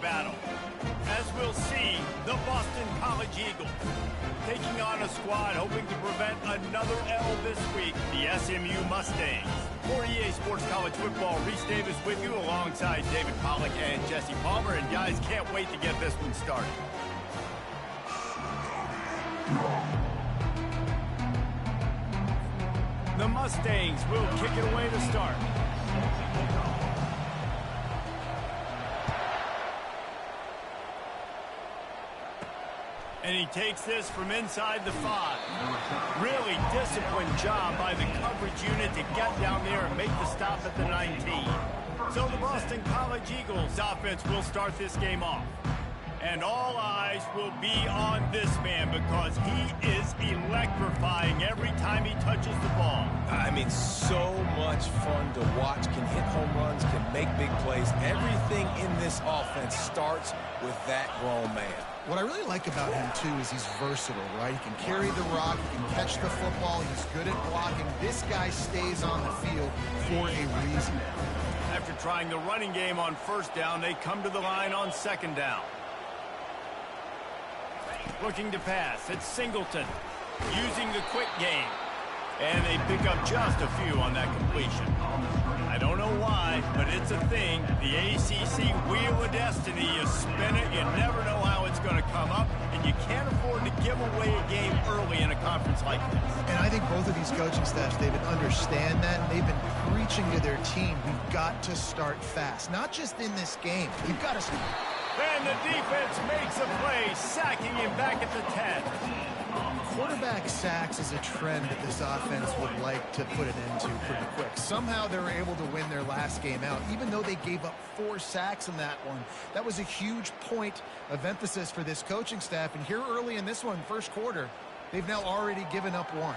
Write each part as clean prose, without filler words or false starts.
battle. As we'll see, the Boston College Eagles taking on a squad hoping to prevent another L this week, the SMU Mustangs. For EA Sports College Football, Reese Davis with you alongside David Pollack and Jesse Palmer. And guys, can't wait to get this one started. The Mustangs will kick it away to start. And he takes this from inside the 5. Really disciplined job by the coverage unit to get down there and make the stop at the 19. So the Boston College Eagles offense will start this game off. And all eyes will be on this man because he is electrifying every time he touches the ball. I mean, so much fun to watch. Can hit home runs, can make big plays. Everything in this offense starts with that grown man. What I really like about him, too, is he's versatile, right? He can carry the rock, he can catch the football, he's good at blocking. This guy stays on the field for a reason. After trying the running game on first down, they come to the line on second down. Looking to pass, it's Singleton, using the quick game. And they pick up just a few on that completion. I don't know why, but it's a thing. The ACC Wheel of Destiny, you spin it, you never know how it's going to come up, and you can't afford to give away a game early in a conference like this. And I think both of these coaching staffs, David, understand that. They've been preaching to their team, we've got to start fast. Not just in this game, we've got to start. And the defense makes a play, sacking him back at the 10. Quarterback sacks is a trend that this offense would like to put an end to pretty quick. Somehow they were able to win their last game out, even though they gave up 4 sacks in that one. That was a huge point of emphasis for this coaching staff. And here early in this one, first quarter, they've now already given up 1.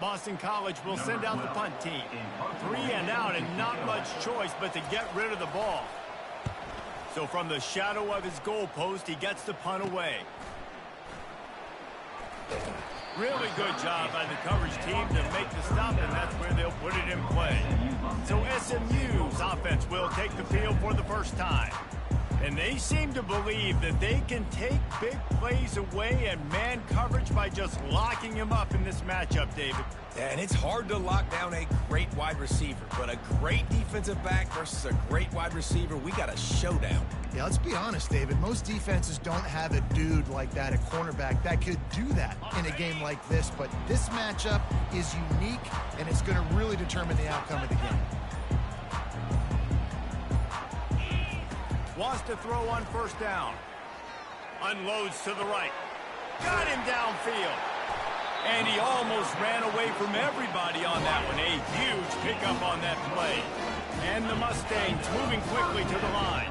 Boston College will send out the punt team. 3 and out and not much choice but to get rid of the ball. So from the shadow of his goalpost, he gets the punt away. Really good job by the coverage team to make the stop, and that's where they'll put it in play. So SMU's offense will take the field for the first time. And they seem to believe that they can take big plays away and man coverage by just locking him up in this matchup, David. And it's hard to lock down a great wide receiver, but a great defensive back versus a great wide receiver, we got a showdown. Yeah, let's be honest, David. Most defenses don't have a dude like that, a cornerback, that could do that in a game like this. But this matchup is unique, and it's going to really determine the outcome of the game. Wants to throw on first down. Unloads to the right. Got him downfield. And he almost ran away from everybody on that one. A huge pickup on that play. And the Mustangs moving quickly to the line.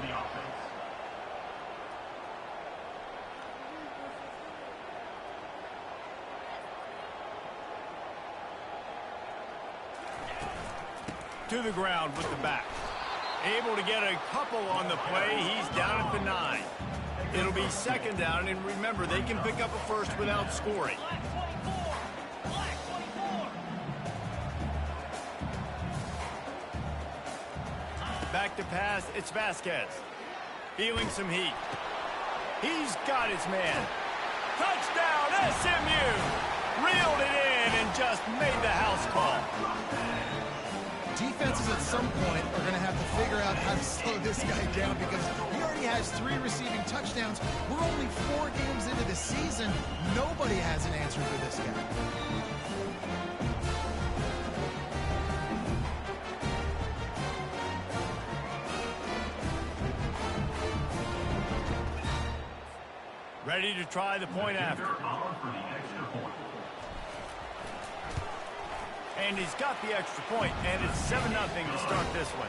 To the ground with the back. Able to get a couple on the play. He's down at the 9. It'll be second down, and remember, they can pick up a first without scoring. Back to pass, it's Vasquez. Feeling some heat. He's got his man. Touchdown, SMU! Reeled it in and just made the house call. Defenses at some point are going to have to figure out how to slow this guy down because he already has 3 receiving touchdowns. We're only 4 games into the season. Nobody has an answer for this guy. Ready to try the point after. And he's got the extra point, and it's 7-0 to start this one.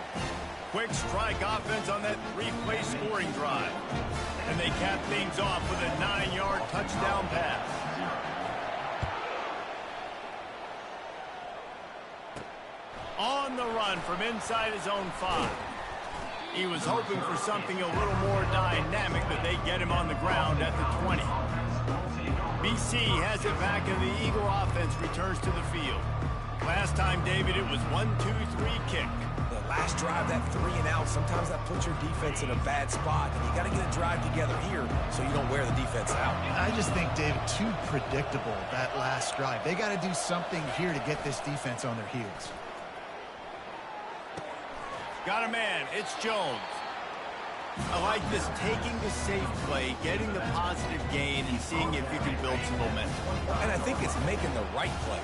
Quick strike offense on that 3-play scoring drive. And they cap things off with a 9-yard touchdown pass. On the run from inside his own 5. He was hoping for something a little more dynamic, but they get him on the ground at the 20. BC has it back, and the Eagle offense returns to the field. Last time, David, it was 1-2-3 kick. The last drive, that 3 and out, sometimes that puts your defense in a bad spot, and you got to get a drive together here so you don't wear the defense out. I just think, David, too predictable, that last drive. They got to do something here to get this defense on their heels. Got a man. It's Jones. I like this, taking the safe play, getting the positive gain, and seeing if you can build some momentum. And I think it's making the right play.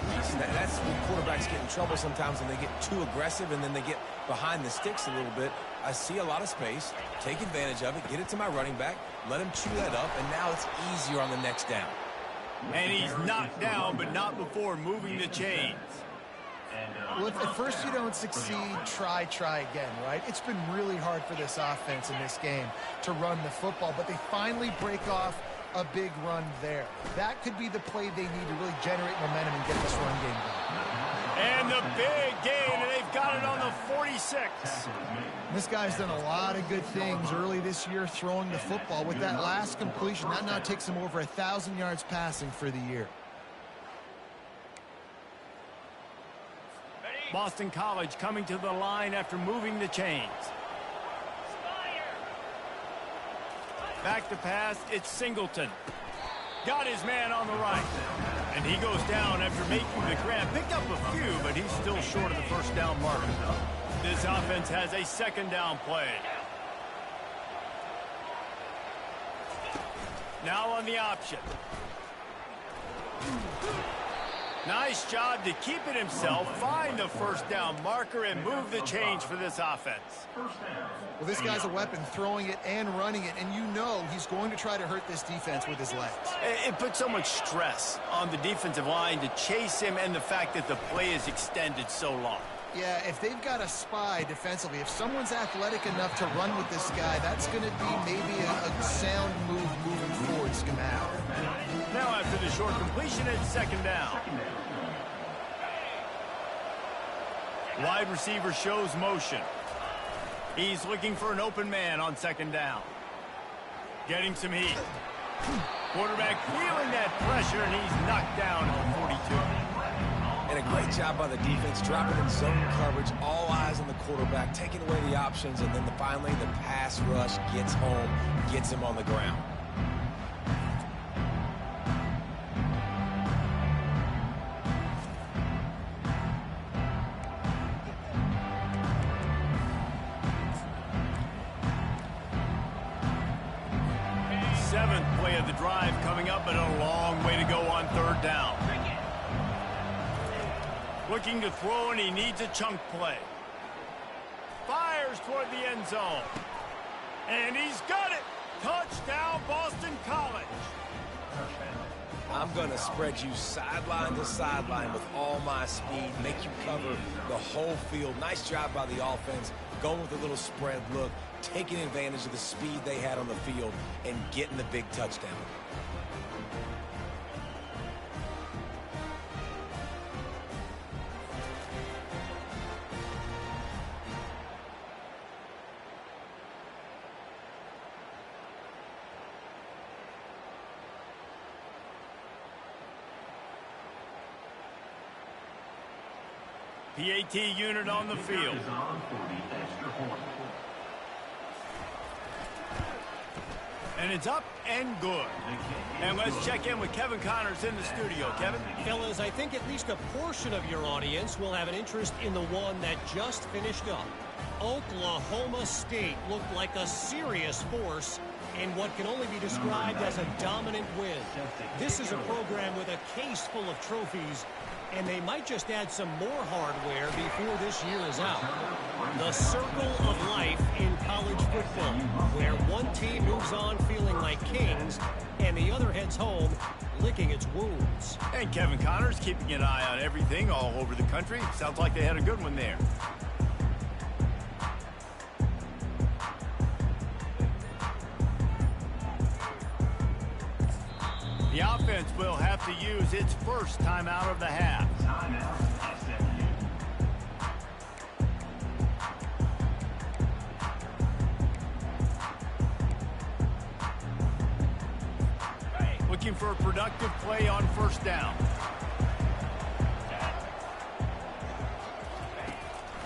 That's when quarterbacks get in trouble sometimes when they get too aggressive and then they get behind the sticks a little bit. I see a lot of space, take advantage of it, get it to my running back, let him chew that up, and now it's easier on the next down. And he's knocked down, but not before moving the chains. Well, if at first you don't succeed, try again, right? It's been really hard for this offense in this game to run the football, but they finally break off a big run there. That could be the play they need to really generate momentum and get this run game going. And the big gain, and they've got it on the 46. This guy's done a lot of good things early this year throwing the football. With that last completion, that now takes him over 1,000 yards passing for the year. Boston College coming to the line after moving the chains. Back to pass, it's Singleton. Got his man on the right. And he goes down after making the grab. Picked up a few, but he's still short of the first down marker. This offense has a second down play. Now on the option. Nice job to keep it himself, find the first down marker, and move the chains for this offense. Well, this guy's a weapon, throwing it and running it, and you know he's going to try to hurt this defense with his legs. It puts so much stress on the defensive line to chase him and the fact that the play is extended so long. Yeah, if they've got a spy defensively, if someone's athletic enough to run with this guy, that's going to be maybe a sound move moving forward schematic. Now after the short completion, it's second down. Wide receiver shows motion. He's looking for an open man on second down. Getting some heat. Quarterback feeling that pressure, and he's knocked down at the 42. And a great job by the defense, dropping in zone coverage, all eyes on the quarterback, taking away the options, and then finally the pass rush gets home, gets him on the ground. Seventh play of the drive coming up, but a long way to go on third down. Looking to throw, and he needs a chunk play. Fires toward the end zone. And he's got it. Touchdown, Boston College. I'm going to spread you sideline to sideline with all my speed, make you cover the whole field. Nice job by the offense, going with a little spread look, taking advantage of the speed they had on the field, and getting the big touchdown. PAT unit on the field. And it's up and good. And let's check in with Kevin Connors in the studio. Kevin? Fellas, I think at least a portion of your audience will have an interest in the one that just finished up. Oklahoma State looked like a serious force in what can only be described as a dominant win. This is a program with a case full of trophies, and they might just add some more hardware before this year is out. The circle of life in college football, where one team moves on feeling like kings, and the other heads home licking its wounds. And Kevin Connors keeping an eye on everything all over the country. Sounds like they had a good one there. The offense will have to use its first timeout of the half. Looking for a productive play on first down.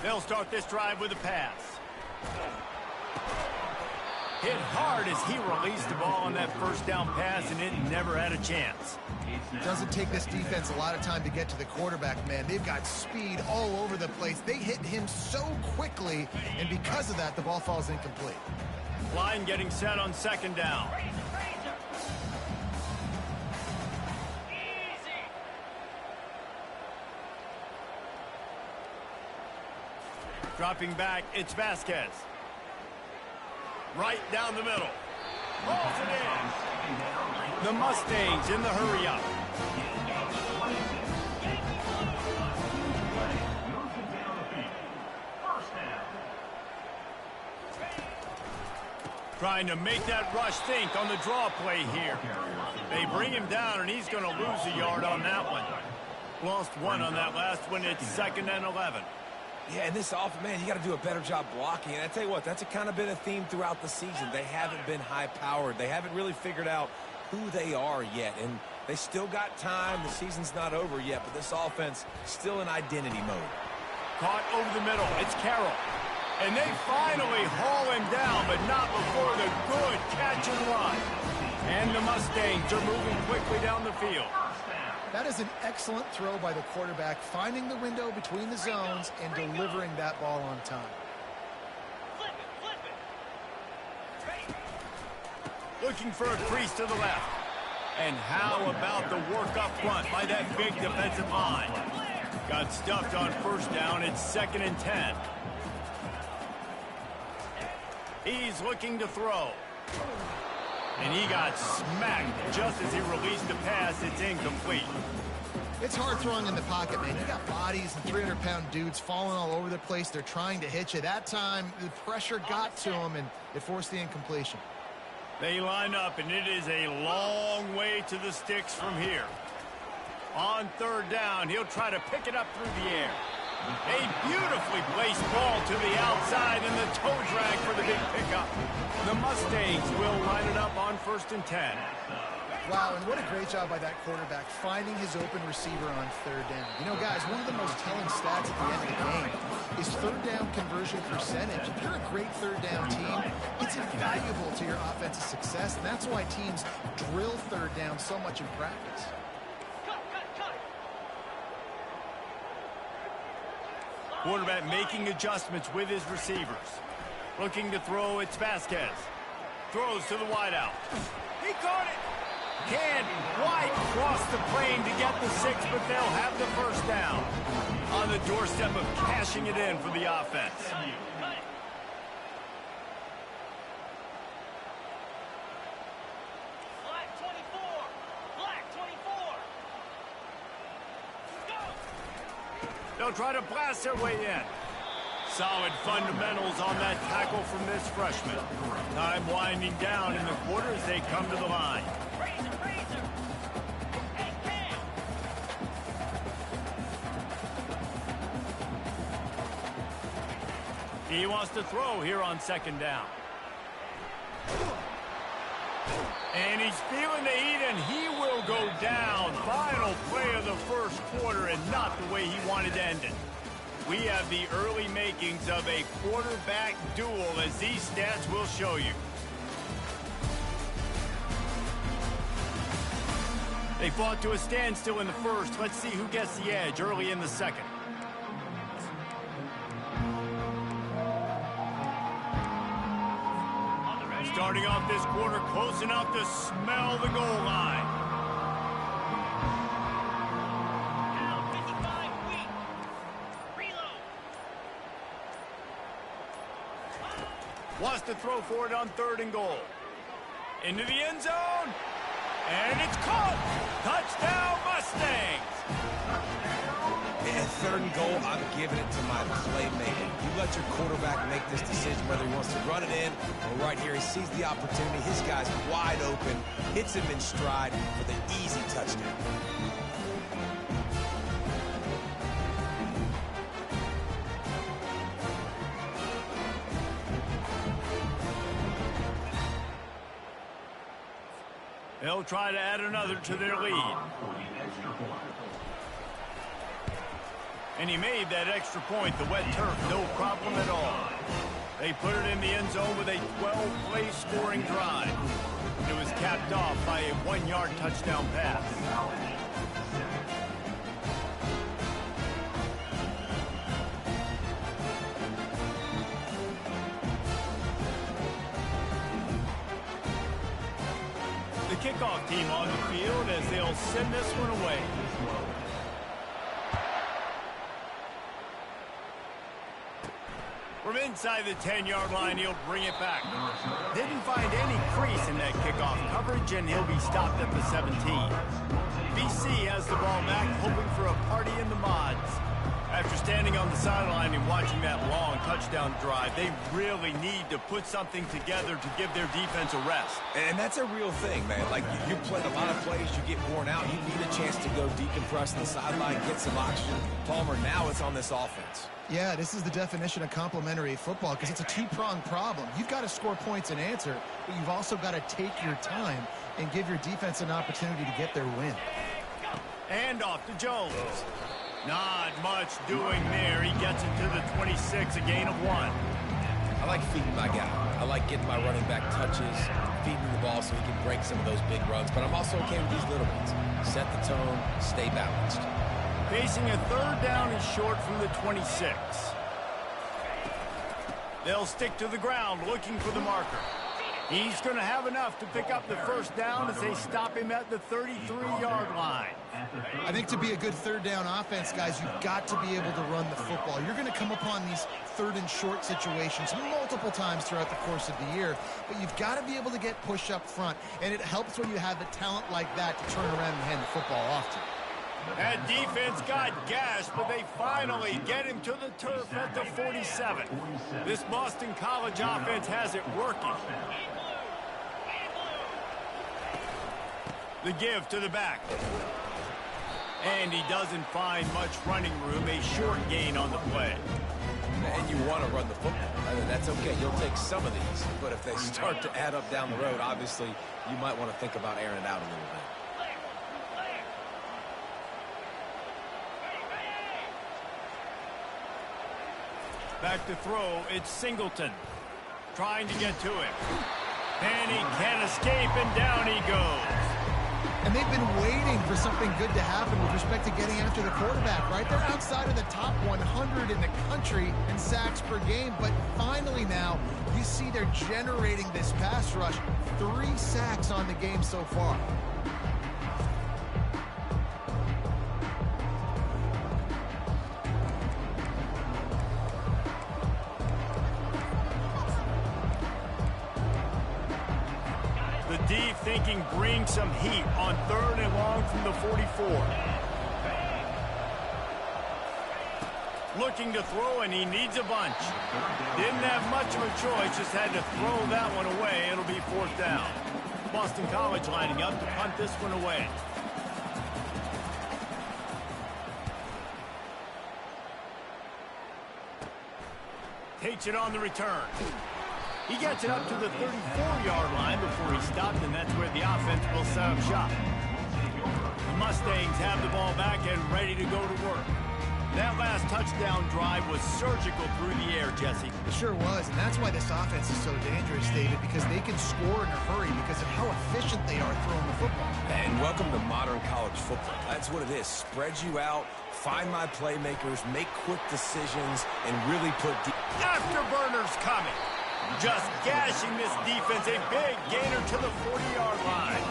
They'll start this drive with a pass. Hit hard as he released the ball on that first down pass, and it never had a chance. It doesn't take this defense a lot of time to get to the quarterback, man. They've got speed all over the place. They hit him so quickly, and because of that, the ball falls incomplete. Line getting set on second down. Dropping back, it's Vasquez. Right down the middle. Balls it in. The Mustangs in the hurry-up. Trying to make that rush think on the draw play here. They bring him down, and he's going to lose a yard on that one. Lost one on that last one. It's 2nd and 11. Yeah, and this offense, man, you got to do a better job blocking. And I tell you what, that's kind of been a theme throughout the season. They haven't been high-powered. They haven't really figured out who they are yet. And they still got time. The season's not over yet, but this offense still in identity mode. Caught over the middle. It's Carroll. And they finally haul him down, but not before the good catch and run. And the Mustangs are moving quickly down the field. That is an excellent throw by the quarterback, finding the window between the zones and delivering that ball on time. Looking for a crease to the left. And how about the work up front by that big defensive line? Got stuffed on first down. It's 2nd and 10. He's looking to throw. And he got smacked just as he released the pass. It's incomplete. It's hard throwing in the pocket, man. You got bodies and 300-pound dudes falling all over the place. They're trying to hit you. That time, the pressure got to him, and it forced the incompletion. They line up, and it is a long way to the sticks from here. On 3rd down, he'll try to pick it up through the air. A beautifully placed ball to the outside, and the toe drag for the big pickup. The Mustangs will line it up on 1st and 10. Wow, and what a great job by that quarterback finding his open receiver on 3rd down. You know, guys, one of the most telling stats at the end of the game is 3rd down conversion percentage. If you're a great 3rd down team, it's invaluable to your offensive success, and that's why teams drill 3rd down so much in practice. Quarterback making adjustments with his receivers. Looking to throw, it's Vasquez. Throws to the wideout. He caught it. Can't quite cross the plane to get the 6, but they'll have the 1st down. On the doorstep of cashing it in for the offense. They'll try to blast their way in. Solid fundamentals on that tackle from this freshman. Time winding down in the quarter as they come to the line. He wants to throw here on 2nd down. And he's feeling the heat, and he will go down. Final play of the 1st quarter, and not the way he wanted to end it. We have the early makings of a quarterback duel, as these stats will show you. They fought to a standstill in the 1st. Let's see who gets the edge early in the 2nd. Starting off this quarter close enough to smell the goal line. Wants to throw for it on 3rd and goal. Into the end zone. And it's caught. Touchdown, Mustangs. At 3rd and goal, I'm giving it to my playmaker. You let your quarterback make this decision whether he wants to run it in or right here. He sees the opportunity. His guy's wide open. Hits him in stride for the easy touchdown. They'll try to add another to their lead. And he made that extra point, the wet turf, no problem at all. They put it in the end zone with a 12-play scoring drive. It was capped off by a 1-yard touchdown pass. The kickoff team on the field as they'll send this one away. From inside the 10-yard line, he'll bring it back. Didn't find any crease in that kickoff coverage, and he'll be stopped at the 17. BC has the ball back, hoping for a party in the mods. After standing on the sideline and watching that long touchdown drive, they really need to put something together to give their defense a rest. And that's a real thing, man. Like, you play a lot of plays, you get worn out, you need a chance to go decompress on the sideline, get some oxygen. Palmer, now it's on this offense. Yeah, this is the definition of complementary football because it's a two-pronged problem. You've got to score points and answer, but you've also got to take your time and give your defense an opportunity to get their win. And off to Jones. Not much doing there. He gets it to the 26, a gain of 1. I like feeding my guy. I like getting my running back touches, feeding the ball so he can break some of those big runs, but I'm also okay with these little ones. Set the tone, stay balanced. Facing a third down and short from the 26. They'll stick to the ground looking for the marker. He's going to have enough to pick up the first down as they stop him at the 33-yard line. I think to be a good third down offense, guys, you've got to be able to run the football. You're going to come upon these third and short situations multiple times throughout the course of the year, but you've got to be able to get push up front, and it helps when you have the talent like that to turn around and hand the football off to. That defense got gashed, but they finally get him to the turf at the 47. This Boston College offense has it working. The give to the back. And he doesn't find much running room, a short gain on the play. And you want to run the football. I mean, that's okay. You'll take some of these, but if they start to add up down the road, obviously, you might want to think about airing it out a little bit. Back to throw, it's Singleton. Trying to get to him. And he can't escape, and down he goes. And they've been waiting for something good to happen with respect to getting after the quarterback, right? They're outside of the top 100 in the country in sacks per game, but finally now you see they're generating this pass rush. 3 sacks on the game so far. The D thinking bring some heat on 3rd and long from the 44. Looking to throw, and he needs a bunch. Didn't have much of a choice, just had to throw that one away. It'll be 4th down. Boston College lining up to punt this one away. Takes it on the return. He gets it up to the 34-yard line before he stopped, and that's where the offense will set up shop. The Mustangs have the ball back and ready to go to work. That last touchdown drive was surgical through the air, Jesse. It sure was, and that's why this offense is so dangerous, David, because they can score in a hurry because of how efficient they are throwing the football. And welcome to modern college football. That's what it is. Spread you out, find my playmakers, make quick decisions, and really put deep. Afterburners coming. Just gashing this defense, a big gainer to the 40-yard line.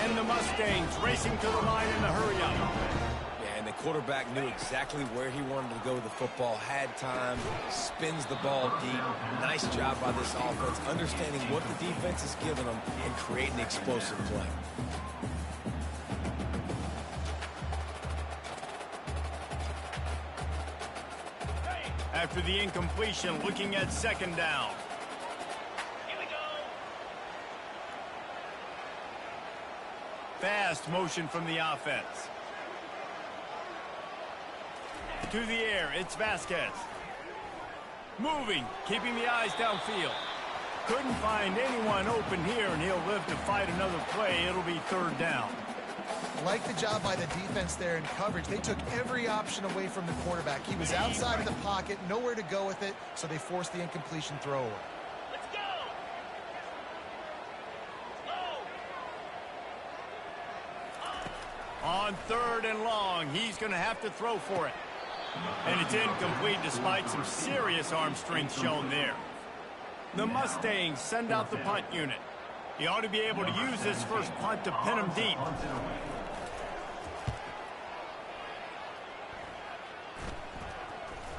And the Mustangs racing to the line in the hurry-up. Yeah, and the quarterback knew exactly where he wanted to go with the football, had time, spins the ball deep. Nice job by this offense, understanding what the defense is giving them and creating explosive play. After the incompletion, looking at 2nd down. Fast motion from the offense. To the air, it's Vasquez. Moving, keeping the eyes downfield. Couldn't find anyone open here, and he'll live to fight another play. It'll be 3rd down. Like the job by the defense there in coverage. They took every option away from the quarterback. He was outside of the pocket, nowhere to go with it, so they forced the incompletion throw away. Let's go! On 3rd and long, he's going to have to throw for it. And it's incomplete despite some serious arm strength shown there. The Mustangs send out the punt unit. He ought to be able to use this first punt to pin him deep.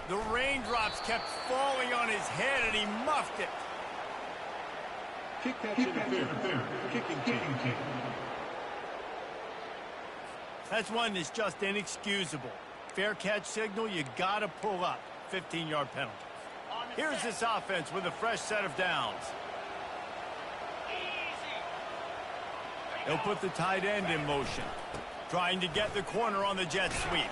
The raindrops kept falling on his head, and he muffed it. Kick catch interference. Kicking team. That's one that's just inexcusable. Fair catch signal, you got to pull up. 15-yard penalty. Here's this offense with a fresh set of downs. They'll put the tight end in motion, trying to get the corner on the jet sweep.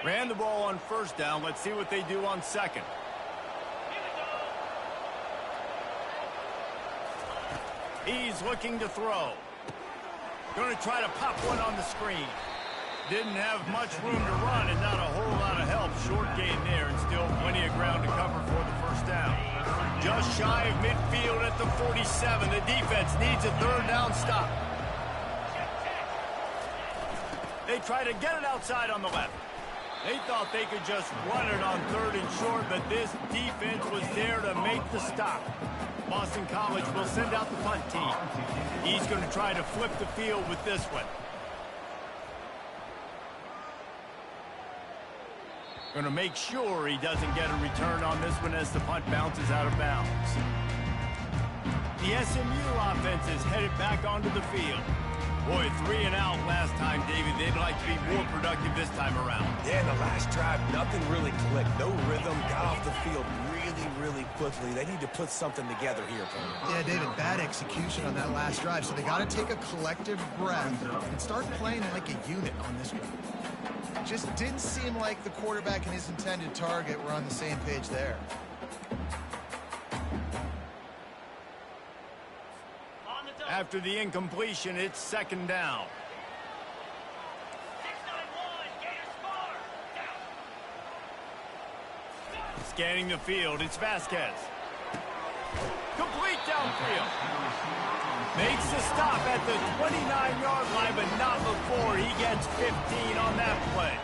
Ran the ball on 1st down. Let's see what they do on 2nd. He's looking to throw. Going to try to pop one on the screen. Didn't have much room to run and not a whole lot of help. Short gain there and still plenty of ground to cover for the 1st down. Just shy of midfield at the 47. The defense needs a 3rd down stop. They try to get it outside on the left. They thought they could just run it on 3rd and short, but this defense was there to make the stop. Boston College will send out the punt team. He's going to try to flip the field with this one. Going to make sure he doesn't get a return on this one as the punt bounces out of bounds. The SMU offense is headed back onto the field. Boy, 3 and out last time, David. They'd like to be more productive this time around. Yeah, in the last drive, nothing really clicked. No rhythm, got off the field really quickly. They need to put something together here, Tony. Yeah, David, bad execution on that last drive, so they got to take a collective breath and start playing like a unit on this one. Just didn't seem like the quarterback and his intended target were on the same page there. After the incompletion, it's 2nd down. Scanning the field, it's Vasquez. Complete downfield. Makes the stop at the 29-yard line, but not before he gets 15 on that play.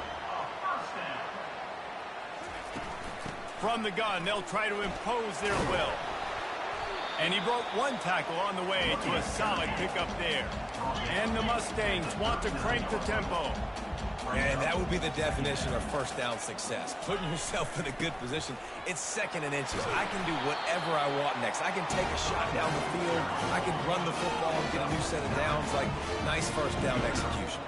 From the gun, they'll try to impose their will. And he broke one tackle on the way to a solid pickup there. And the Mustangs want to crank the tempo. And that would be the definition of 1st down success. Putting yourself in a good position. It's 2nd and inches. I can do whatever I want next. I can take a shot down the field. I can run the football and get a new set of downs. Like, nice 1st down execution.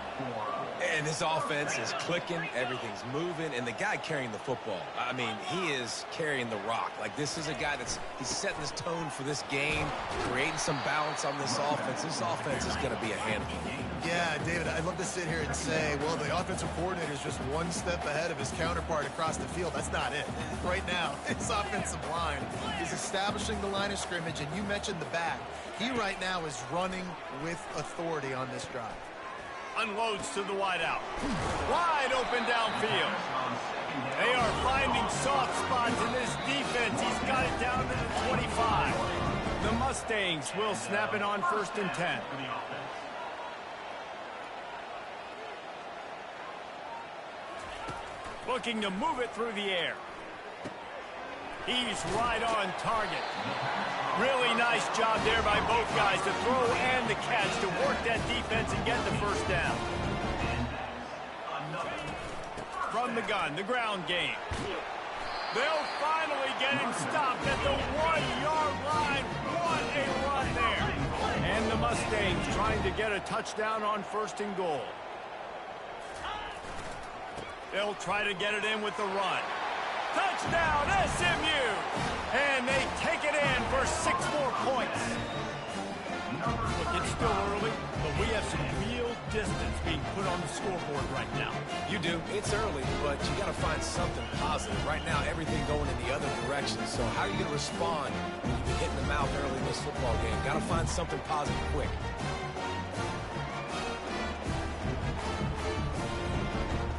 And this offense is clicking, everything's moving, and the guy carrying the football, I mean, he is carrying the rock. Like, this is a guy he's setting this tone for this game, creating some balance on this offense. This offense is going to be a handful. Yeah, David, I'd love to sit here and say, well, the offensive coordinator is just one step ahead of his counterpart across the field. That's not it. Right now, his offensive line is establishing the line of scrimmage, and you mentioned the back. He right now is running with authority on this drive. Unloads to the wideout. Wide open downfield. They are finding soft spots in this defense. He's got it down to the 25. The Mustangs will snap it on 1st and 10. Looking to move it through the air. He's right on target. Really nice job there by both guys to throw and the catch to work that defense and get the 1st down. From the gun, the ground game. They'll finally get him stopped at the 1-yard line. What a run there. And the Mustangs trying to get a touchdown on 1st and goal. They'll try to get it in with the run. Touchdown, SMU! And they take it in for 6 more points. Look, it's still early, but we have some real distance being put on the scoreboard right now. You do. It's early, but you got to find something positive. Right now, everything going in the other direction. So how are you going to respond when you get hit in the mouth early in this football game? Got to find something positive quick.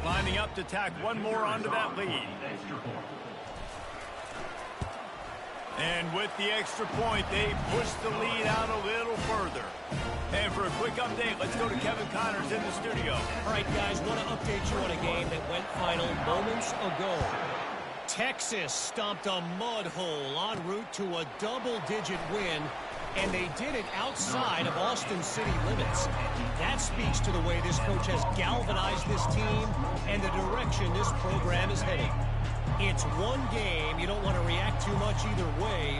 Lining up to tack one more onto that lead. And with the extra point, they push the lead out a little further. And for a quick update, let's go to Kevin Connors in the studio. All right, guys, want to update you on a game that went final moments ago. Texas stomped a mud hole en route to a double-digit win, and they did it outside of Austin city limits. That speaks to the way this coach has galvanized this team and the direction this program is heading. It's one game. You don't want to react too much either way,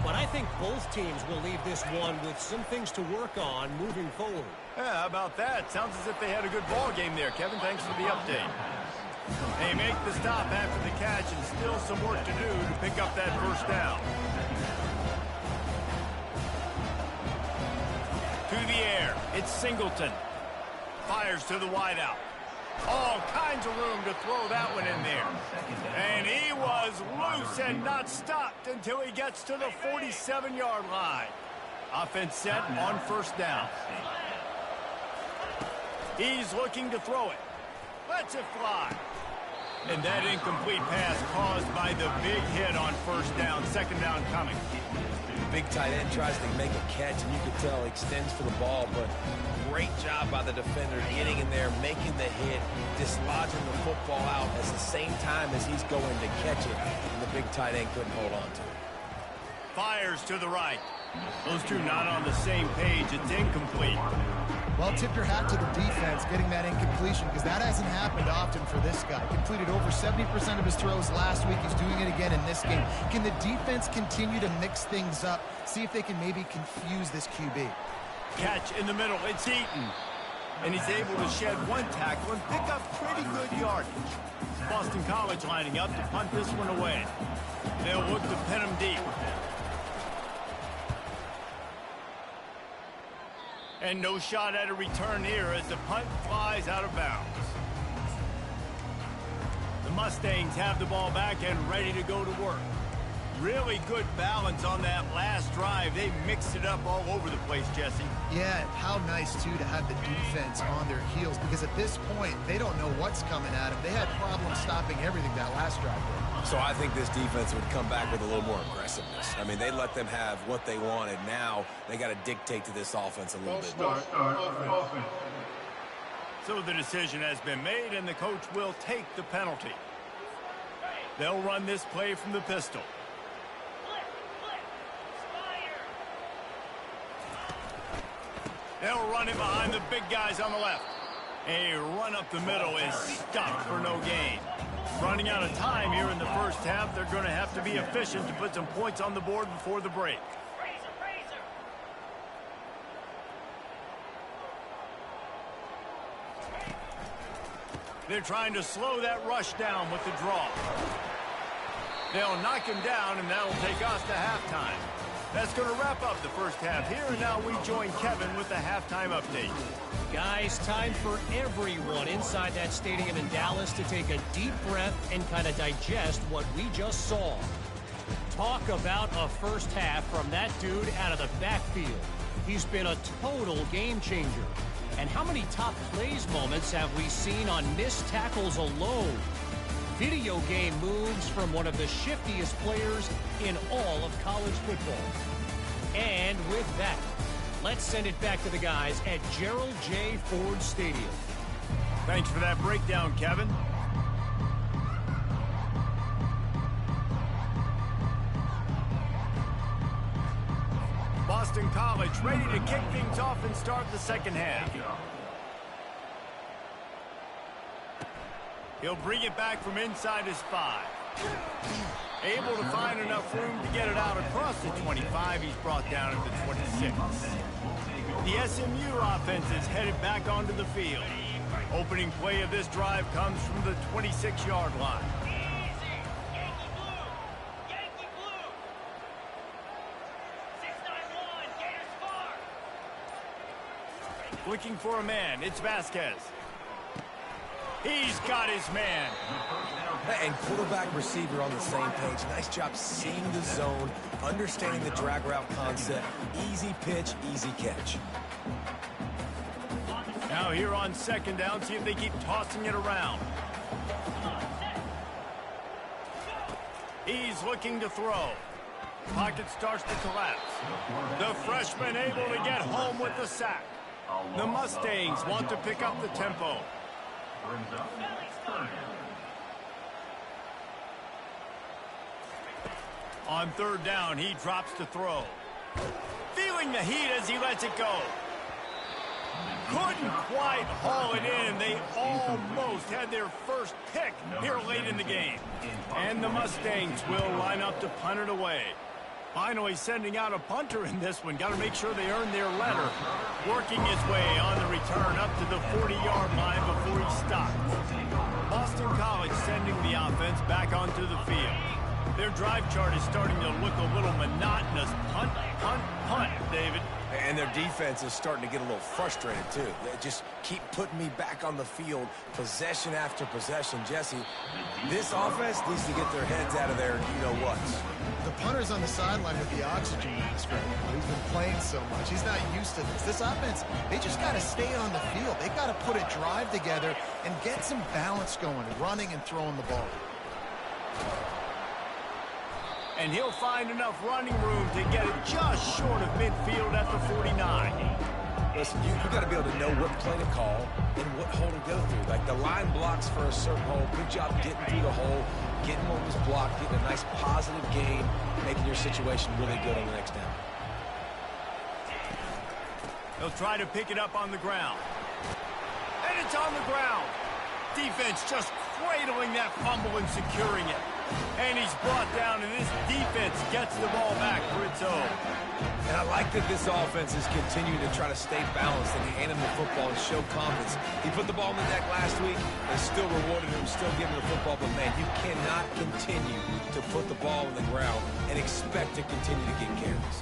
but I think both teams will leave this one with some things to work on moving forward. Yeah, how about that? Sounds as if they had a good ball game there, Kevin. Thanks for the update. They make the stop after the catch and still some work to do to pick up that first down. To the air, it's Singleton. Fires to the wideout. All kinds of room to throw that one in there. And he was loose and not stopped until he gets to the 47-yard line. Offense set on first down. He's looking to throw it. Lets it fly. And that incomplete pass caused by the big hit on first down. Second down coming. Big tight end tries to make a catch, and you can tell he extends for the ball, but great job by the defender getting in there, making the hit, dislodging the football out at the same time as he's going to catch it, and the big tight end couldn't hold on to it. Fires to the right. Those two not on the same page. It's incomplete. Well, tip your hat to the defense getting that incompletion, because that hasn't happened often for this guy. Completed over 70% of his throws last week. He's doing it again in this game. Can the defense continue to mix things up, see if they can maybe confuse this QB? Catch in the middle. It's Eaton. And he's able to shed one tackle and pick up pretty good yardage. Boston College lining up to punt this one away. They'll look to pin him deep. And no shot at a return here as the punt flies out of bounds. The Mustangs have the ball back and ready to go to work. Really good balance on that last drive. They mixed it up all over the place, Jesse. Yeah, how nice, too, to have the defense on their heels, because at this point, they don't know what's coming at them. They had problems stopping everything that last drive did. So I think this defense would come back with a little more aggressiveness. I mean, they let them have what they wanted. Now they got to dictate to this offense a little bit. So the decision has been made, and the coach will take the penalty. They'll run this play from the pistol. They'll run it behind the big guys on the left. A run up the middle is stopped for no gain. Running out of time here in the first half, they're going to have to be efficient to put some points on the board before the break. They're trying to slow that rush down with the draw. They'll knock him down, and that'll take us to halftime. That's going to wrap up the first half here, and now we join Kevin with the halftime update. Guys, time for everyone inside that stadium in Dallas to take a deep breath and kind of digest what we just saw. Talk about a first half from that dude out of the backfield. He's been a total game changer. And how many top plays moments have we seen on missed tackles alone? Video game moves from one of the shiftiest players in all of college football. And with that, let's send it back to the guys at Gerald J. Ford Stadium. Thanks for that breakdown, Kevin. Boston College ready to kick things off and start the second half. He'll bring it back from inside his 5. Able to find enough room to get it out across the 25. He's brought down at the 26. The SMU offense is headed back onto the field. Opening play of this drive comes from the 26-yard line. Looking for a man. It's Vasquez. He's got his man. And quarterback receiver on the same page. Nice job seeing the zone, understanding the drag route concept. Easy pitch, easy catch. Now here on second down, see if they keep tossing it around. He's looking to throw. Pocket starts to collapse. The freshman able to get home with the sack. The Mustangs want to pick up the tempo. On third down, he drops to throw. Feeling the heat as he lets it go. Couldn't quite haul it in. They almost had their first pick here late in the game. And the Mustangs will line up to punt it away. Finally sending out a punter in this one. Got to make sure they earn their letter. Working his way on the return up to the 40-yard line before he stops. Boston College sending the offense back onto the field. Their drive chart is starting to look a little monotonous. Punt, punt, punt, David. And their defense is starting to get a little frustrated, too. They just keep putting me back on the field, possession after possession. Jesse, this offense needs to get their heads out of there, you-know-whats. The punter's on the sideline with the oxygen mask right now. He's been playing so much. He's not used to this. This offense, they just got to stay on the field. They've got to put a drive together and get some balance going, running and throwing the ball. And he'll find enough running room to get it just short of midfield at the 49. Listen, you got to be able to know what play to call and what hole to go through. Like the line blocks for a certain hole. Good job getting through the hole, getting what was blocked, getting a nice positive gain, making your situation really good on the next down. He'll try to pick it up on the ground. And it's on the ground. Defense just cradling that fumble and securing it. And he's brought down, and this defense gets the ball back for its own. And I like that this offense is continuing to try to stay balanced and hand him the football and show confidence. He put the ball in the deck last week and still rewarded him, still giving him the football. But, man, you cannot continue to put the ball in the ground and expect to continue to get carries.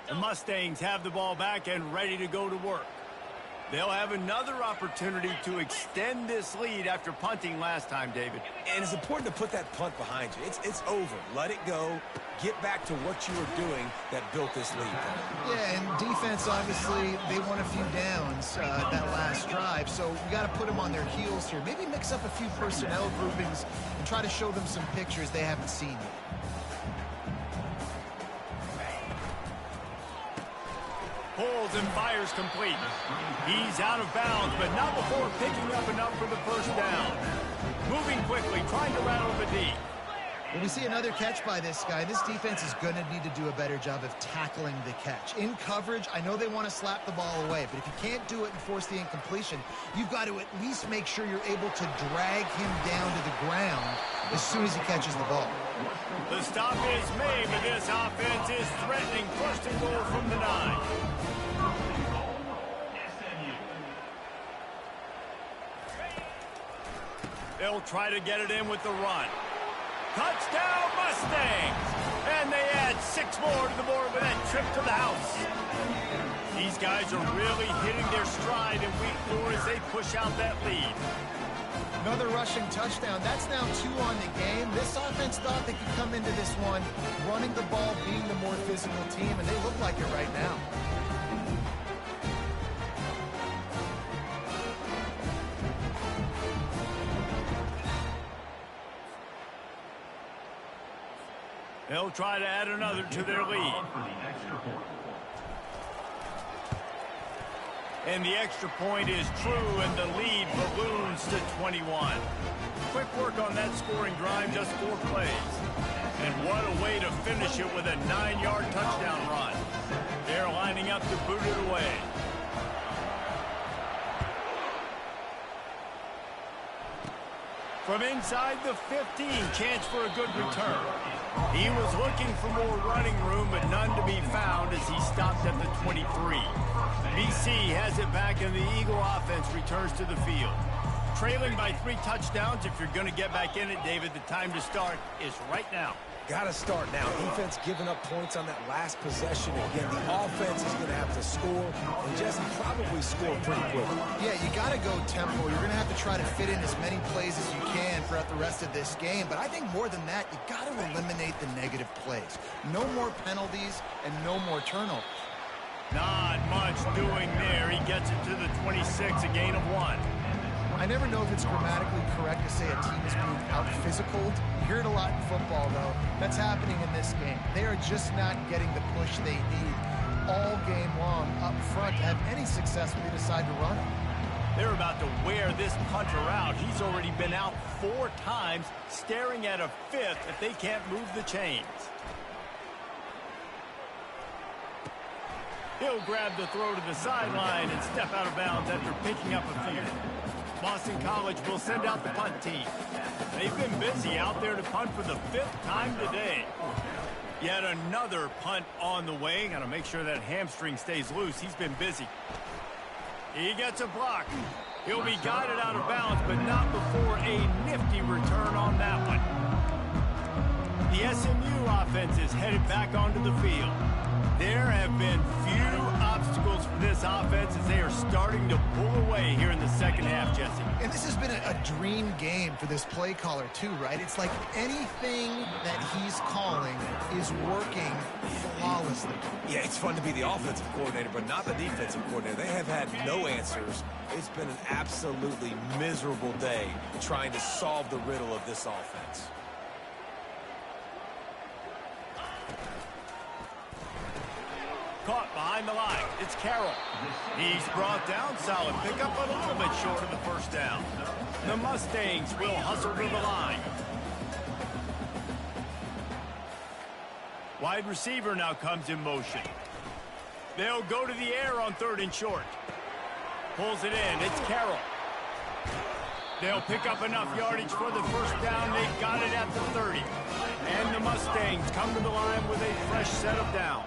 The Mustangs have the ball back and ready to go to work. They'll have another opportunity to extend this lead after punting last time, David. And it's important to put that punt behind you. It's over. Let it go. Get back to what you were doing that built this lead. Yeah, and defense, obviously, they won a few downs that last drive, so we got to put them on their heels here. Maybe mix up a few personnel groupings and try to show them some pictures they haven't seen yet. Pulls and fires complete. He's out of bounds, but not before picking up enough for the first down. Moving quickly, trying to rattle the D. When we see another catch by this guy, this defense is going to need to do a better job of tackling the catch. In coverage, I know they want to slap the ball away, but if you can't do it and force the incompletion, you've got to at least make sure you're able to drag him down to the ground as soon as he catches the ball. The stop is made, but this offense is threatening first and goal from the 9. They'll try to get it in with the run. Touchdown, Mustangs! And they add 6 more to the board with that trip to the house. These guys are really hitting their stride in week 4 as they push out that lead. Another rushing touchdown. That's now 2 on the game. This offense thought they could come into this one running the ball, being the more physical team, and they look like it right now. They'll try to add another to their lead. And the extra point is true, and the lead balloons to 21. Quick work on that scoring drive, just 4 plays. And what a way to finish it with a 9-yard touchdown run. They're lining up to boot it away. From inside the 15, chance for a good return. He was looking for more running room, but none to be found as he stopped at the 23. BC has it back, and the Eagle offense returns to the field. trailing by 3 touchdowns. If you're going to get back in it, David, the time to start is right now. Got to start now. Defense giving up points on that last possession. Again, the offense is going to have to score, and Jesse probably score pretty quickly. Yeah, you got to go tempo. You're going to have to try to fit in as many plays as you can throughout the rest of this game. But I think more than that, you got to eliminate the negative plays. No more penalties and no more turnovers. Not much doing there. He gets it to the 26, a gain of 1. I never know if it's grammatically correct to say a team is being out-physicaled. You hear it a lot in football, though. That's happening in this game. They are just not getting the push they need all game long up front to have any success when they decide to run it. They're about to wear this punter out. He's already been out 4 times, staring at a 5th if they can't move the chains. He'll grab the throw to the sideline and step out of bounds after picking up a few. Boston College will send out the punt team. They've been busy out there to punt for the 5th time today. Yet another punt on the way. Got to make sure that hamstring stays loose. He's been busy. He gets a block. He'll be guided out of bounds, but not before a nifty return on that one. The SMU offense is headed back onto the field. There have been few obstacles for this offense as they are starting to pull away here in the second half, Jesse. And this has been a dream game for this play caller, too, right? It's like anything that he's calling is working flawlessly. Yeah, it's fun to be the offensive coordinator, but not the defensive coordinator. They have had no answers. It's been an absolutely miserable day trying to solve the riddle of this offense. Caught behind the line. It's Carroll. He's brought down. Solid pickup, but a little bit short of the first down. The Mustangs will hustle to the line. Wide receiver now comes in motion. They'll go to the air on 3rd and short. Pulls it in. It's Carroll. They'll pick up enough yardage for the first down. They got it at the 30. And the Mustangs come to the line with a fresh set of downs.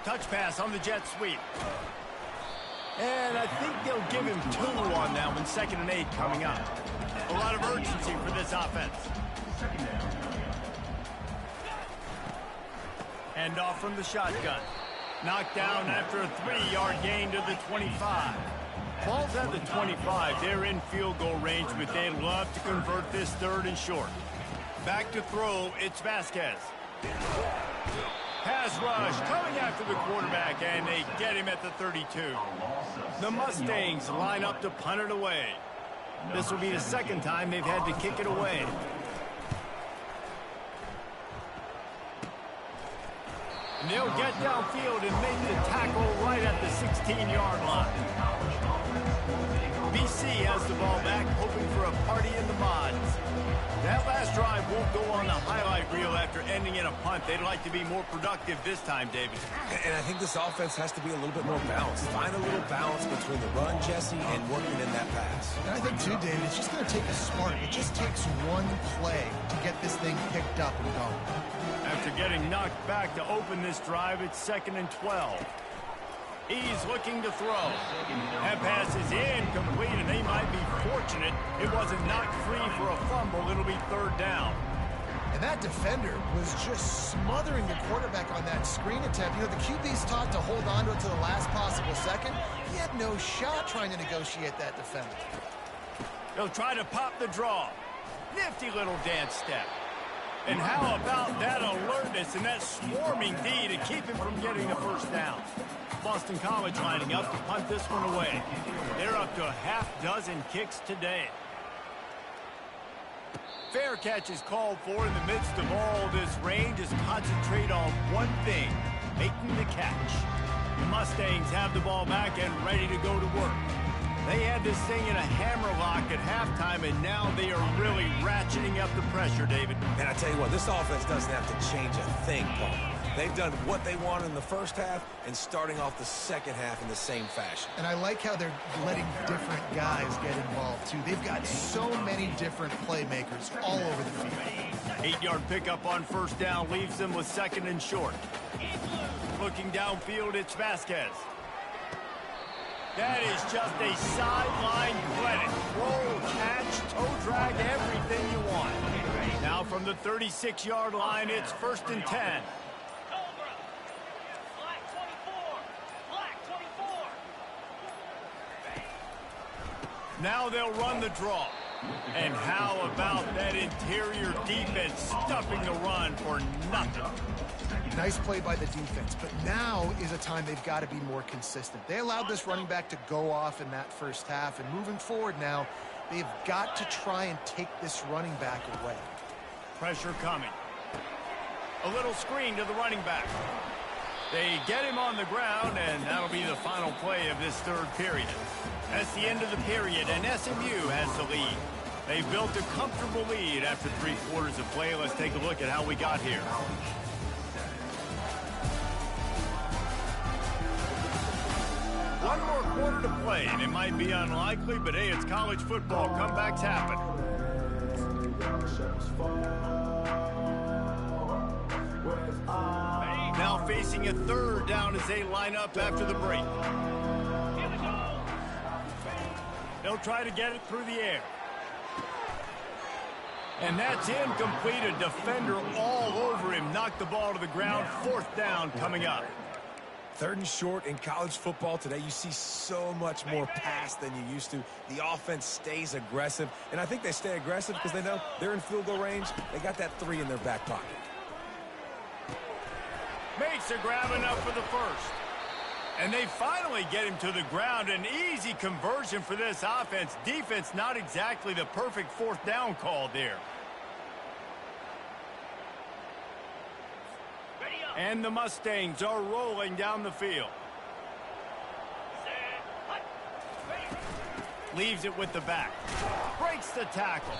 Touch pass on the jet sweep. And I think they'll give him 2 on that one. 2nd and 8 coming up. A lot of urgency for this offense. Hand off from the shotgun. Knocked down after a 3-yard gain to the 25. Ball's at the 25. They're in field goal range, but they'd love to convert this 3rd and short. Back to throw. It's Vasquez. Pass rush coming after the quarterback, and they get him at the 32. The Mustangs line up to punt it away. This will be the 2nd time they've had to kick it away. And they'll get downfield and make the tackle right at the 16-yard line. BC has the ball back, hoping for a party in the mods. That last drive won't go on the highlight reel after ending in a punt. They'd like to be more productive this time, David. And I think this offense has to be a little bit more balanced. Find a little balance between the run, Jesse, and working in that pass. And I think, too, David, it's just going to take a spark. It just takes one play to get this thing picked up and going. After getting knocked back to open this drive, it's 2nd and 12. He's looking to throw. That pass is incomplete, and they might be fortunate it wasn't knocked free for a fumble. It'll be 3rd down. And that defender was just smothering the quarterback on that screen attempt. You know, the QB's taught to hold on to it to the last possible second. He had no shot trying to negotiate that defender. They'll try to pop the draw. Nifty little dance step. And how about that alertness and that swarming D to keep him from getting the first down? Boston College lining up to punt this one away. They're up to a half-dozen kicks today. Fair catch is called for in the midst of all this rain. Just concentrate on one thing, making the catch. The Mustangs have the ball back and ready to go to work. They had this thing in a hammerlock at halftime, and now they are really ratcheting up the pressure, David. And I tell you what, this offense doesn't have to change a thing, Paul. They've done what they wanted in the first half and starting off the second half in the same fashion. And I like how they're letting different guys get involved, too. They've got so many different playmakers all over the field. 8-yard pickup on first down leaves them with 2nd and short. Looking downfield, it's Vasquez. That is just a sideline credit. Roll, catch, toe drag, everything you want. Now from the 36-yard line, it's 1st and 10. Now they'll run the draw. And how about that interior defense stuffing the run for nothing? Nice play by the defense, but now is a time they've got to be more consistent. They allowed this running back to go off in that first half, and moving forward now, they've got to try and take this running back away. Pressure coming. A little screen to the running back. They get him on the ground, and that'll be the final play of this third period. That's the end of the period, and SMU has the lead. They built a comfortable lead after 3 quarters of play. Let's take a look at how we got here. One more quarter to play, and it might be unlikely, but hey, it's college football. Comebacks happen. Now facing a 3rd down as they line up after the break. They'll try to get it through the air. And that's incomplete. A defender all over him. Knocked the ball to the ground. 4th down coming up. 3rd and short in college football today. You see so much more pass than you used to. The offense stays aggressive. And I think they stay aggressive because they know they're in field goal range. They got that 3 in their back pocket. Makes a grab enough for the 1st. And they finally get him to the ground. An easy conversion for this offense. Defense not exactly the perfect 4th down call there. And the Mustangs are rolling down the field. Leaves it with the back. Breaks the tackle.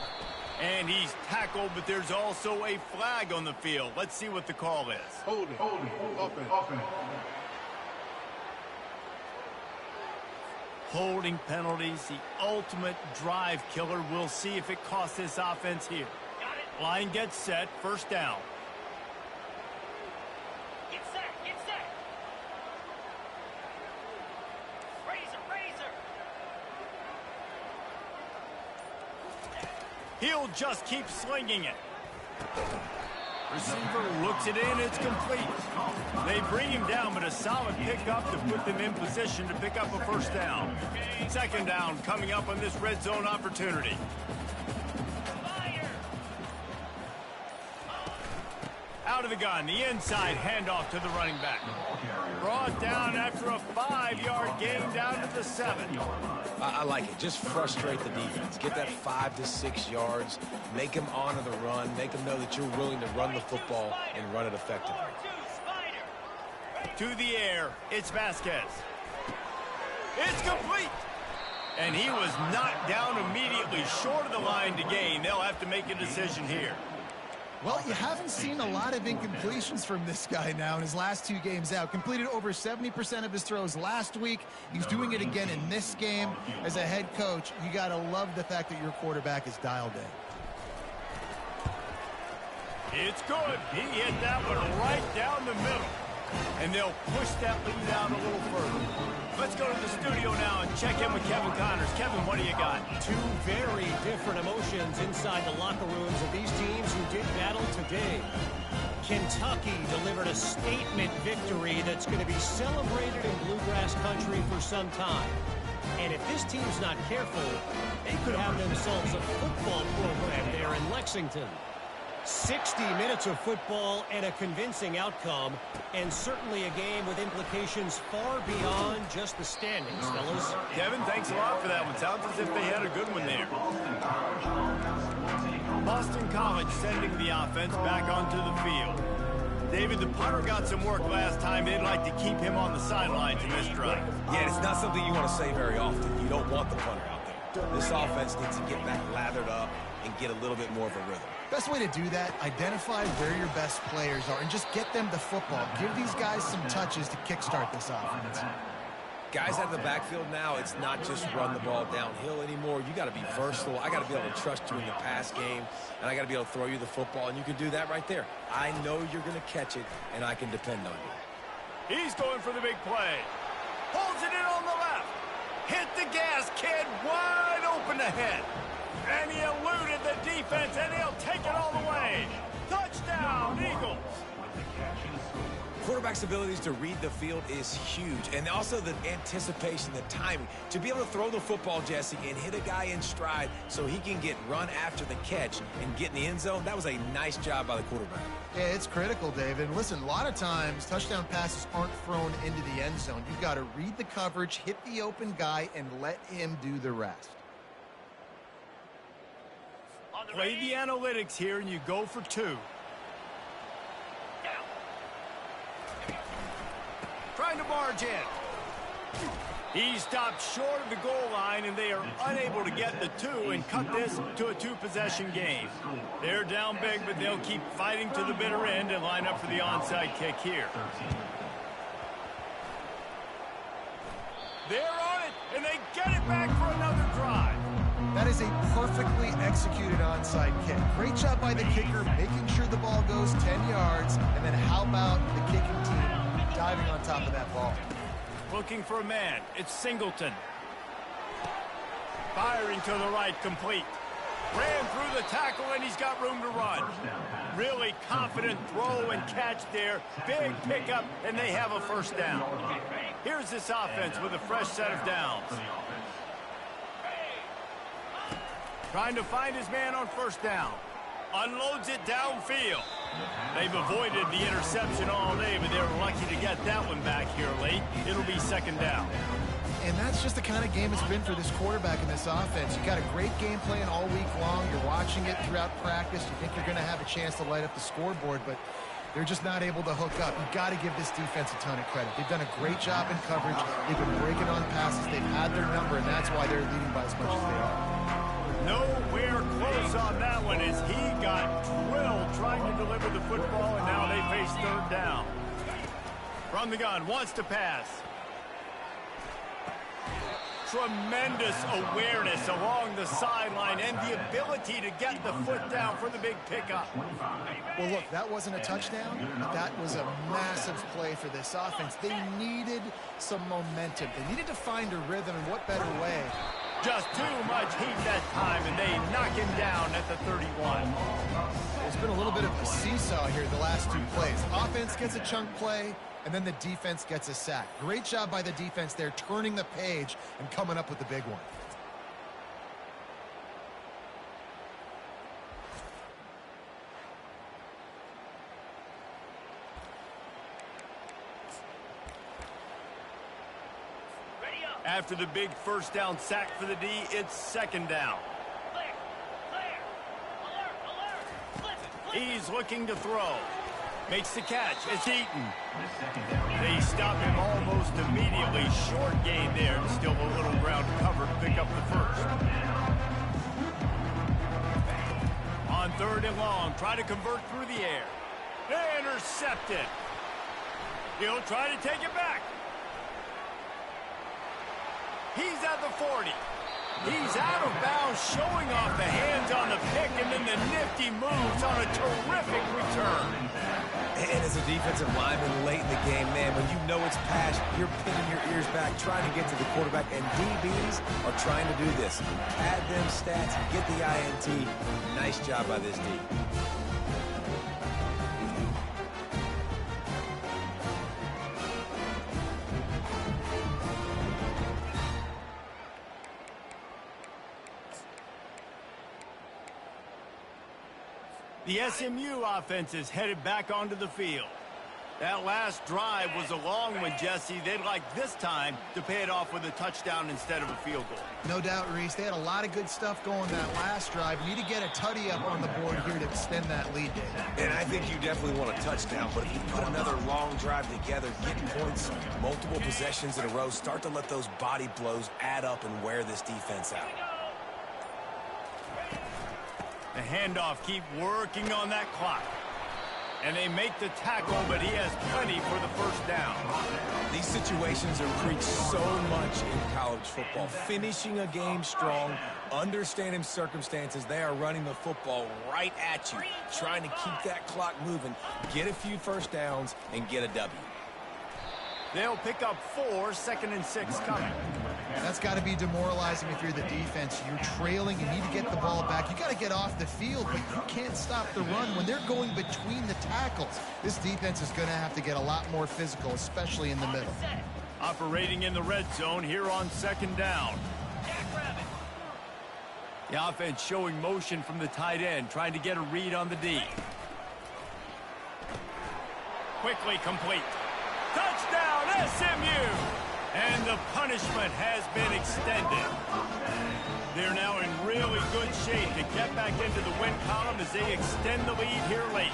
And he's tackled, but there's also a flag on the field. Let's see what the call is. Holding. Offense. Holding penalties, the ultimate drive killer. We'll see if it costs this offense here. Line gets set, 1st down. Get set. Razor. He'll just keep slinging it. Receiver looks it in, it's complete. They bring him down, but a solid pickup to put them in position to pick up a 1st down. 2nd down coming up on this red zone opportunity. Out of the gun, the inside handoff to the running back. Brought down after a 5-yard gain down to the 7. I like it. Just frustrate the defense. Get that 5 to 6 yards. Make them honor the run. Make them know that you're willing to run the football and run it effectively. To the air, it's Vasquez. It's complete. And he was knocked down immediately short of the line to gain. They'll have to make a decision here. Well, you haven't seen a lot of incompletions from this guy now in his last 2 games out. Completed over 70% of his throws last week. He's doing it again in this game. As a head coach, you got to love the fact that your quarterback is dialed in. It's good. He hit that one right down the middle. And they'll push that lead out a little further. Let's go to the studio now and check in with Kevin Connors. Kevin, what do you got? 2 very different emotions inside the locker rooms of these teams who did battle today. Kentucky delivered a statement victory that's going to be celebrated in Bluegrass country for some time. And if this team's not careful, they could have themselves a football program there in Lexington. 60 minutes of football and a convincing outcome, and certainly a game with implications far beyond just the standings, fellas. Kevin, thanks a lot for that one. Sounds as if they had a good one there. Boston College sending the offense back onto the field. David, the punter got some work last time. They'd like to keep him on the sidelines in this drive. Yeah, it's not something you want to say very often. You don't want the punter out there. This offense needs to get back lathered up and get a little bit more of a rhythm. Best way to do that, identify where your best players are and just get them the football. Give these guys some touches to kickstart this offense. Guys out of the backfield now, it's not just run the ball downhill anymore. You got to be versatile. I got to be able to trust you in the pass game, and I got to be able to throw you the football, and you can do that right there. I know you're going to catch it, and I can depend on you. He's going for the big play. Holds it in on the left. Hit the gas, kid. Wide open ahead. And he eluded the defense, and he'll take it all the way. Touchdown, Eagles. Quarterback's abilities to read the field is huge, and also the anticipation, the timing. To be able to throw the football, Jesse, and hit a guy in stride so he can get run after the catch and get in the end zone, that was a nice job by the quarterback. Yeah, it's critical, David. And listen, a lot of times touchdown passes aren't thrown into the end zone. You've got to read the coverage, hit the open guy, and let him do the rest. Play the analytics here, and you go for 2. Trying to barge in. He stopped short of the goal line, and they are unable to get the 2 and cut this to a 2-possession game. They're down big, but they'll keep fighting to the bitter end and line up for the onside kick here. They're on it, and they get it back for another drive. That is a perfectly executed onside kick. Great job by the kicker, making sure the ball goes 10 yards. And then how about the kicking team diving on top of that ball? Looking for a man. It's Singleton. Firing to the right, complete. Ran through the tackle, and he's got room to run. Really confident throw and catch there. Big pickup, and they have a first down. Here's this offense with a fresh set of downs. Trying to find his man on first down. Unloads it downfield. They've avoided the interception all day, but they're lucky to get that one back here late. It'll be second down. And that's just the kind of game it's been for this quarterback in this offense. You got a great game plan all week long. You're watching it throughout practice. You think you're going to have a chance to light up the scoreboard, but they're just not able to hook up. You've got to give this defense a ton of credit. They've done a great job in coverage. They've been breaking on passes. They've had their number, and that's why they're leading by as much as they are. Nowhere close on that one as he got drilled trying to deliver the football, and now they face third down. From the gun, wants to pass. Tremendous awareness along the sideline and the ability to get the foot down for the big pickup. Well, look, that wasn't a touchdown, but that was a massive play for this offense. They needed some momentum. They needed to find a rhythm, and what better way? Just too much heat that time, and they knock him down at the 31. There's been a little bit of a seesaw here the last 2 plays. Offense gets a chunk play, and then the defense gets a sack. Great job by the defense there, turning the page and coming up with the big one. After the big first down sack for the D, it's second down. He's looking to throw. Makes the catch. It's Eaton. They stop him almost immediately. Short gain there. Still a little ground covered to pick up the first. On third and long, try to convert through the air. Intercepted. He'll try to take it back. He's at the 40. He's out of bounds, showing off the hands on the pick, and then the nifty moves on a terrific return. And as a defensive lineman late in the game, man, when you know it's past, you're pinning your ears back, trying to get to the quarterback, and DBs are trying to do this. Add them stats, get the INT. Nice job by this D. The SMU offense is headed back onto the field. That last drive was a long one, Jesse. They'd like this time to pay it off with a touchdown instead of a field goal. No doubt, Reese. They had a lot of good stuff going that last drive. You need to get a tutty up on the board here to extend that lead, Dave. And I think you definitely want a touchdown, but if you put another long drive together, getting points, multiple possessions in a row, start to let those body blows add up and wear this defense out. The handoff, keep working on that clock. And they make the tackle, but he has plenty for the first down. These situations are preached so much in college football. Finishing a game strong, understanding circumstances. They are running the football right at you, trying to keep that clock moving, get a few first downs, and get a W. They'll pick up 4, 2nd and 6 coming. That's got to be demoralizing if you're the defense. You're trailing, you need to get the ball back. You got to get off the field, but you can't stop the run when they're going between the tackles. This defense is going to have to get a lot more physical, especially in the middle. Operating in the red zone here on second down. The offense showing motion from the tight end, trying to get a read on the D. Quickly complete. Touchdown, SMU! And the punishment has been extended. They're now in really good shape to get back into the win column as they extend the lead here late.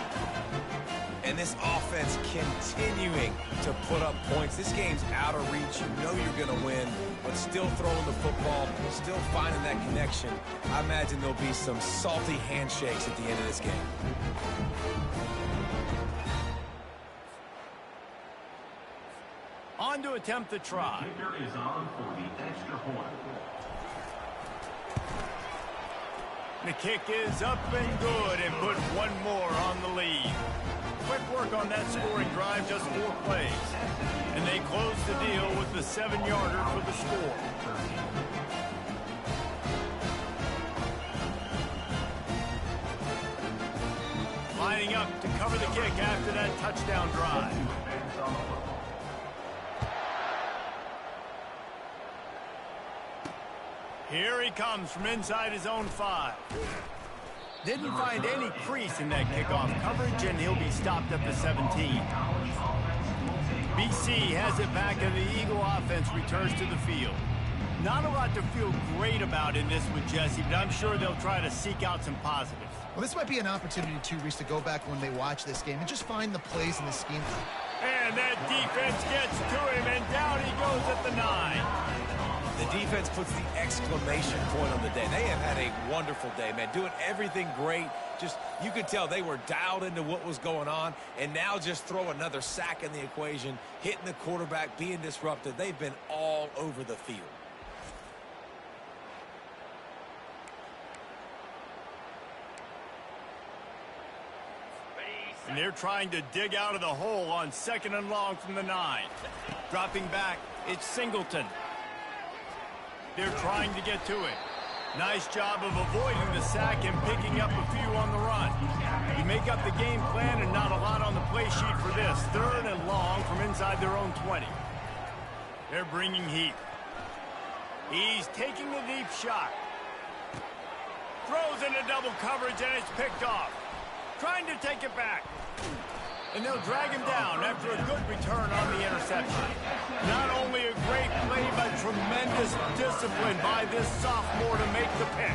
And this offense continuing to put up points. This game's out of reach. You know you're going to win, but still throwing the football, still finding that connection. I imagine there'll be some salty handshakes at the end of this game. On to attempt the try. The kicker is on for the extra point. The kick is up and good and put one more on the lead. Quick work on that scoring drive, just 4 plays. And they close the deal with the 7-yarder for the score. Lining up to cover the kick after that touchdown drive. Here he comes from inside his own 5. Didn't find any crease in that kickoff coverage, and he'll be stopped at the 17. BC has it back, and the Eagle offense returns to the field. Not a lot to feel great about in this one, Jesse, but I'm sure they'll try to seek out some positives. Well, this might be an opportunity, too, Reese, to go back when they watch this game and just find the plays in the scheme. And that defense gets to him, and down he goes at the 9. The defense puts the exclamation point on the day. They have had a wonderful day, man. Doing everything great. Just, you could tell they were dialed into what was going on. And now just throw another sack in the equation, hitting the quarterback, being disrupted. They've been all over the field. And they're trying to dig out of the hole on 2nd and long from the 9. Dropping back, it's Singleton. They're trying to get to it. Nice job of avoiding the sack and picking up a few on the run. You make up the game plan and not a lot on the play sheet for this. 3rd and long from inside their own 20. They're bringing heat. He's taking a deep shot. Throws into double coverage and it's picked off. Trying to take it back. And they'll drag him down after a good return on the interception. Not only a great play, but tremendous discipline by this sophomore to make the pick.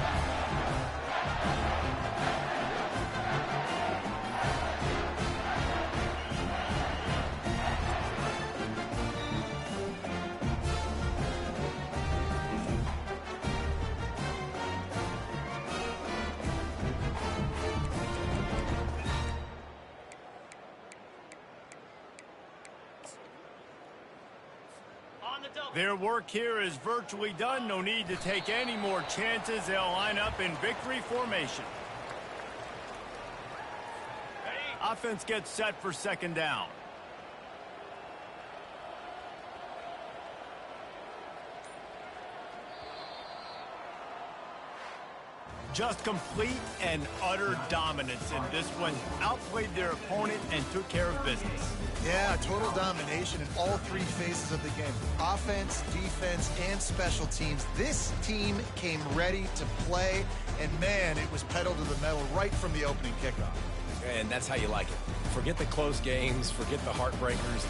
Their work here is virtually done. No need to take any more chances. They'll line up in victory formation. Offense gets set for 2nd down. Just complete and utter dominance in this one. Outplayed their opponent and took care of business. Yeah, total domination in all 3 phases of the game. Offense, defense, and special teams. This team came ready to play, and man, it was pedal to the metal right from the opening kickoff. And that's how you like it. Forget the close games, forget the heartbreakers,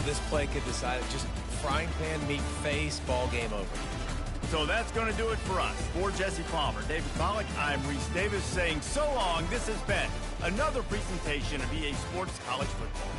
this play could decide it. Just frying pan meet face, ball game over. So that's going to do it for us. For Jesse Palmer, David Pollack, I'm Reese Davis saying so long. This has been another presentation of EA Sports College Football.